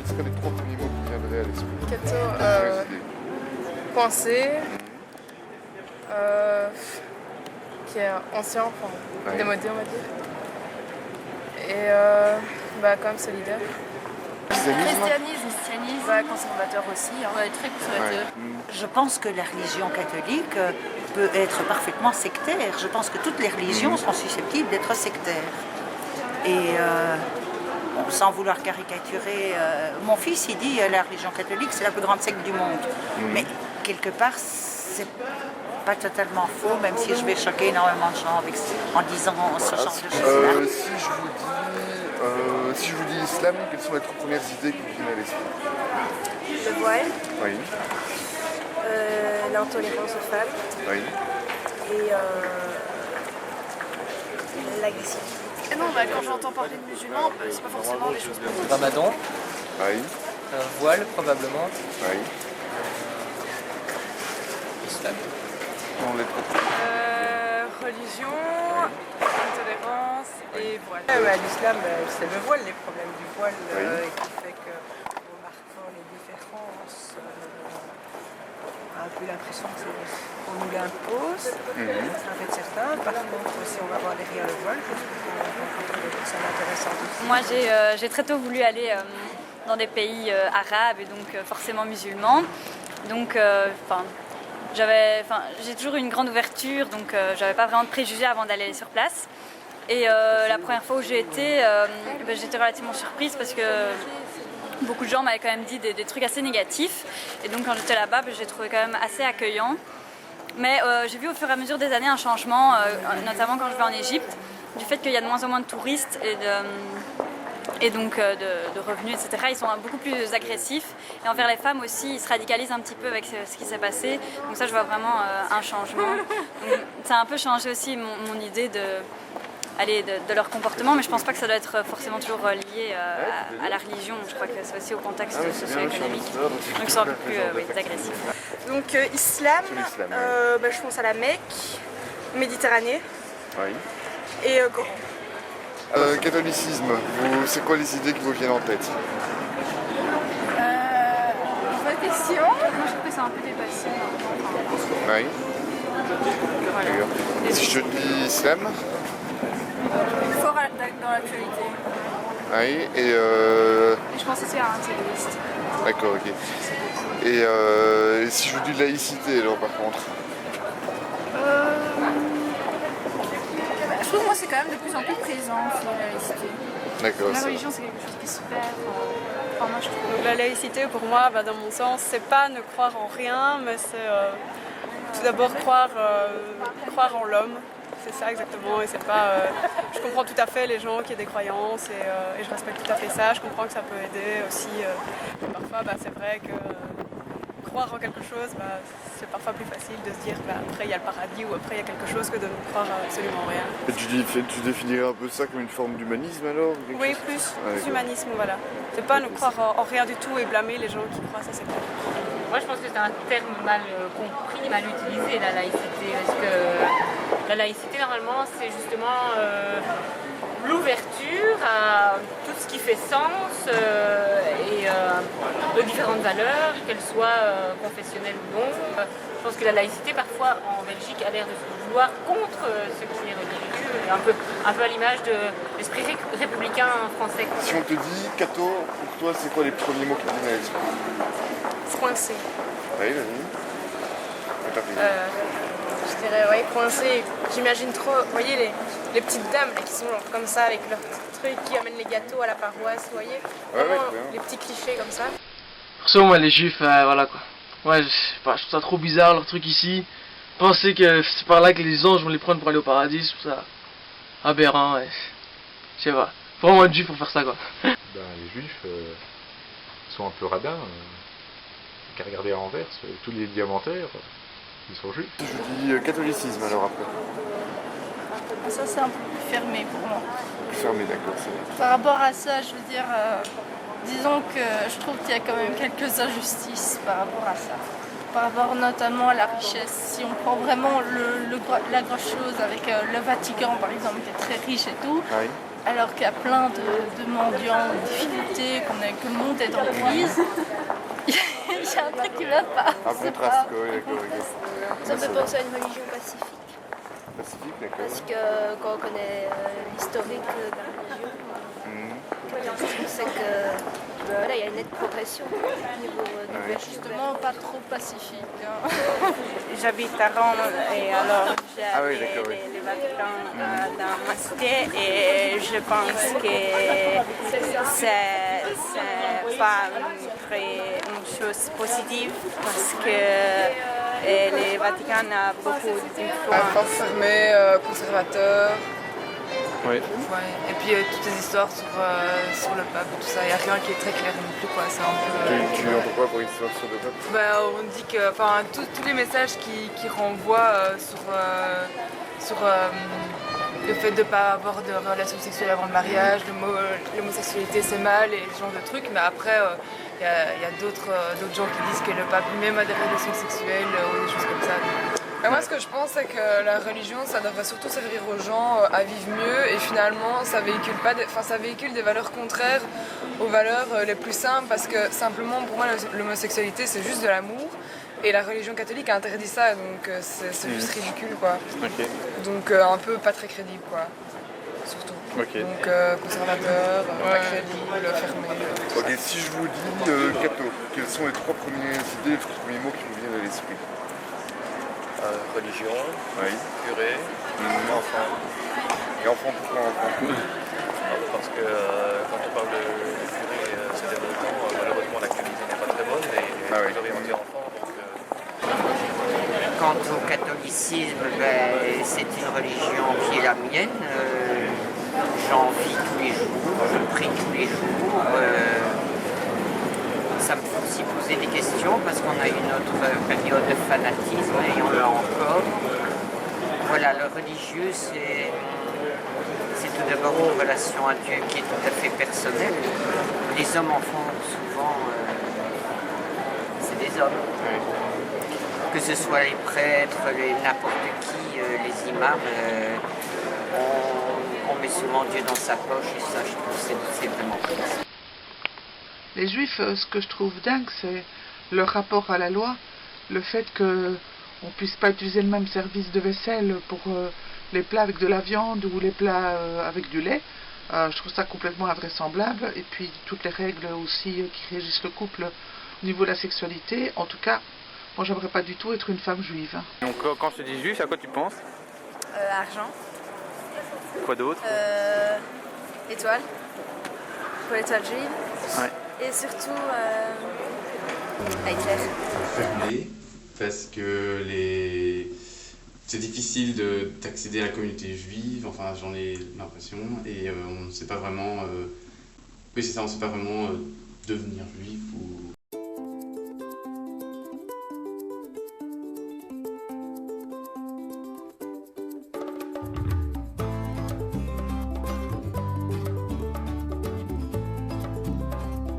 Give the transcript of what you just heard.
quels seraient les 3 premiers mots qui viendraient à l'esprit? Catho, Premières idées. coincé, qui est ancien, enfin Ouais. démodé on va dire. Et quand même solidaire. Christianisme. Christianisme, Conservateur aussi. ouais, très conservateur. Ouais. Je pense que la religion catholique peut être parfaitement sectaire. Je pense que toutes les religions sont susceptibles d'être sectaires. Et bon, sans vouloir caricaturer, mon fils il dit la religion catholique c'est la plus grande secte du monde. Mais quelque part c'est pas totalement faux, même si je vais choquer énormément de gens en disant ce genre de choses-là. Si je vous dis islam, quelles sont les 3 premières idées qui vous viennent à l'esprit? Le voile, Oui. l'intolérance aux femmes Oui. et l'agressivité. Et non, quand j'entends parler de musulmans, c'est pas forcément des choses positives. Ramadan, Oui. voile probablement, Oui. islam. Dans les 3 Religion, intolérance et voile. L'islam, c'est le voile, les problèmes du voile Oui. qui fait qu'en marquant les différences, on a un peu l'impression qu'on nous l'impose. Ça fait certains. Par contre, si on va voir derrière le voile, je trouve qu'on trouve des personnes intéressantes aussi. Moi, j'ai très tôt voulu aller dans des pays arabes et donc forcément musulmans. Donc, j'ai toujours eu une grande ouverture, donc j'avais pas vraiment de préjugés avant d'aller sur place. Et la première fois où j'ai été, j'étais relativement surprise parce que beaucoup de gens m'avaient quand même dit des trucs assez négatifs. Et donc quand j'étais là-bas, j'ai trouvé quand même assez accueillant. Mais j'ai vu au fur et à mesure des années un changement, notamment quand je vais en Égypte, du fait qu'il y a de moins en moins de touristes et donc de revenus, etc. Ils sont beaucoup plus agressifs. Et envers les femmes aussi, ils se radicalisent un petit peu avec ce qui s'est passé. Donc ça, je vois vraiment un changement. Donc, ça a un peu changé aussi mon idée de leur comportement, mais je pense pas que ça doit être forcément toujours lié à la religion. Je crois que c'est aussi au contexte socio-économique. Donc ils sont un peu plus agressifs. Donc islam, Sur l'islam, je pense à la Mecque, Méditerranée Oui. et Coran. Catholicisme, c'est quoi les idées qui vous viennent en tête? Bonne question. Moi je trouve que c'est un peu dépassé. Oui. Voilà. D'accord. Si je dis islam, Fort dans l'actualité. oui, et Je pense aussi à un terroriste. d'accord, ok. Et si je vous dis laïcité, alors par contre? Je trouve que moi c'est quand même de plus en plus présent la laïcité. D'accord. La ça. religion c'est quelque chose qui se perd. Moi je trouve. Donc la laïcité pour moi, dans mon sens, c'est pas ne croire en rien, mais c'est tout d'abord croire en l'homme. C'est ça exactement. Et c'est pas. Je comprends tout à fait les gens qui aient des croyances et je respecte tout à fait ça. Je comprends que ça peut aider aussi. Parfois, c'est vrai que croire en quelque chose, c'est parfois plus facile de se dire après il y a le paradis ou après il y a quelque chose que de ne croire absolument rien. Et tu définirais un peu ça comme une forme d'humanisme alors? ou quelque Oui, chose plus d'accord. humanisme, voilà. C'est pas ne croire en rien du tout et blâmer les gens qui croient, ça c'est clair. Moi, je pense que c'est un terme mal compris, mal utilisé, la laïcité. Parce que la laïcité, normalement, c'est justement l'ouverture à tout ce qui fait sens et aux différentes valeurs, qu'elles soient confessionnelles ou non. Je pense que la laïcité, parfois, en Belgique, a l'air de se vouloir contre ce qui est religieux, un peu à l'image de l'esprit républicain français. Si on te dit Cato, pour toi, c'est quoi les premiers mots qui te viennent à l'esprit? Coincé. Oui, vas-y. C'est parti. Je dirais coincé. J'imagine trop, vous voyez les petites dames là, qui sont genre comme ça avec leurs petits trucs qui amènent les gâteaux à la paroisse, vous voyez? Vraiment, très bien. les petits clichés comme ça. Perso, moi, les juifs, voilà quoi. Ouais, je trouve ça trop bizarre leur truc ici. Penser que c'est par là que les anges vont les prendre pour aller au paradis, je trouve ça aberrant, ouais. Je sais pas. Faut vraiment être juif pour faire ça quoi. Les juifs sont un peu radins. Qu'à regarder à Anvers, tous les diamantaires, ils sont juifs. Si je vous dis catholicisme alors après? Ça c'est un peu plus fermé pour moi. Fermé, d'accord, c'est vrai. Par rapport à ça, je veux dire, disons que je trouve qu'il y a quand même quelques injustices par rapport à ça. Par rapport notamment à la richesse. Si on prend vraiment la grosse chose avec le Vatican par exemple, qui est très riche et tout, Oui. alors qu'il y a plein de mendiants en difficulté, que le monde est en crise. Il y a un truc qui va pas. Un contraste, quoi, oui, d'accord, ok. Ça me fait penser à une religion pacifique. Pacifique, d'accord. Parce que quand on connaît l'historique de la religion, on sait que voilà, il y a une nette progression au niveau du verset. Justement, pas trop pacifique. Hein. J'habite à Rome et alors j'ai d'accord, oui. les Vatican dans ma cité et je pense que c'est pas une chose positive parce que le Vatican a beaucoup d'influence. Fort fermé, conservateur. Oui. Ouais. Et puis toutes les histoires sur le pape, tout ça, il n'y a rien qui est très clair non plus, quoi. C'est un peu. Tu entends quoi pour une histoire sur le pape? Bah, on dit que tous les messages qui renvoient sur le fait de ne pas avoir de relations sexuelles avant le mariage, l'homosexualité c'est mal et ce genre de trucs, mais après il y a d'autres gens qui disent que le pape lui-même a des relations sexuelles ou des choses comme ça. Et moi, ce que je pense, c'est que la religion, ça devrait surtout servir aux gens à vivre mieux, et finalement, ça véhicule des valeurs contraires aux valeurs les plus simples, parce que simplement, pour moi, l'homosexualité, c'est juste de l'amour, et la religion catholique a interdit ça, donc c'est juste ridicule, quoi. Ok. Donc un peu pas très crédible, quoi. Surtout. Ok. Donc conservateur, pas crédible, fermé. Ok, si je vous dis Cato, quelles sont les trois premières idées, les trois premiers mots qui vous viennent à l'esprit? Religion, oui. curé, enfant. Et enfant, pourquoi enfant? Parce que quand on parle de curé ces derniers temps, malheureusement l'actualité n'est pas très bonne et est orientée enfant. Quant au catholicisme, c'est une religion qui est la mienne. J'en vis tous les jours, je prie tous les jours. Ça me fait aussi poser des questions parce qu'on a eu notre période de fanatisme et on l'a encore. Voilà, le religieux, c'est tout d'abord une relation à Dieu qui est tout à fait personnelle. Les hommes en font souvent, c'est des hommes. Que ce soit les prêtres, n'importe qui, les imams, on met souvent Dieu dans sa poche et ça, je trouve que c'est vraiment triste. Les juifs, ce que je trouve dingue, c'est leur rapport à la loi, le fait qu'on ne puisse pas utiliser le même service de vaisselle pour les plats avec de la viande ou les plats avec du lait. Je trouve ça complètement invraisemblable. Et puis toutes les règles aussi qui régissent le couple au niveau de la sexualité. En tout cas, moi j'aimerais pas du tout être une femme juive. Donc quand je te dis juif, à quoi tu penses? Argent. Quoi d'autre? Étoile. Pour l'étoile juive. Ouais. Et surtout Hitler. Fermé, parce que c'est difficile d'accéder à la communauté juive, enfin j'en ai l'impression, et on ne sait pas vraiment, oui c'est ça, on ne sait pas vraiment devenir juif ou